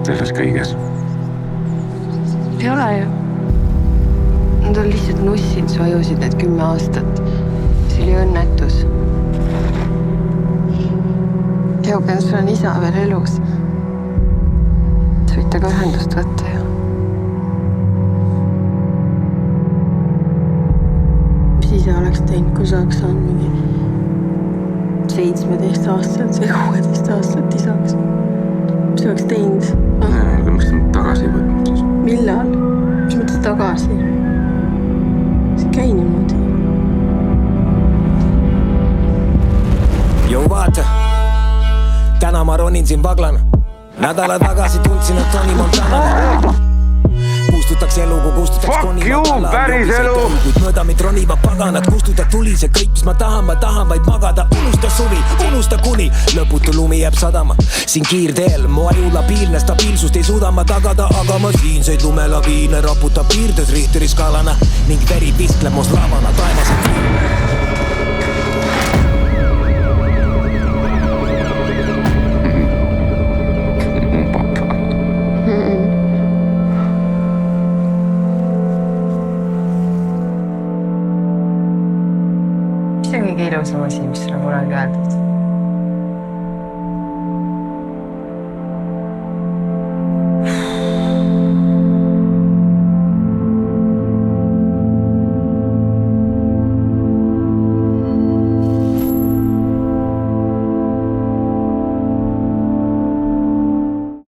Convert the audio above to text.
Selles kõiges. Ei ole ju. Nad on lihtsalt nussid su ajusid need 10 aastat. See oli õnnetus. Eugen, sul on isa veel elus. Sa võid temaga ühendust võtta ju. Mis isa oleks teinud, kui sa oleks saanud mingi 17-aastaselt või 16-aastaselt isaks? Mis sa oleks teinud? Aga miks ta tagasi ei võtnud siis? Millal? Mis mõttes tagasi? See käi niimoodi. Jou vaata, täna ma ronin siin vaglana. Nädala tagasi tundsin, et Tony Montana kustutaks elu, kui kustutaks Fuck you, päris elu! Kuid mööda meid ronivad paganad, kustuta tuli see kõik, mis ma tahan vaid magada. Unusta suvi, unusta kuni lõputu lumi jääb sadama. Siin kiirteel, mu aju labiilne, stabiilsust ei suuda ma tagada. Aga ma siinseid lumelaviine raputab piirdes Richteri skaalana ning veri viskleb must lavana taevas. Mis on kõige ilusam asi, mis sulle kunagi öeldud?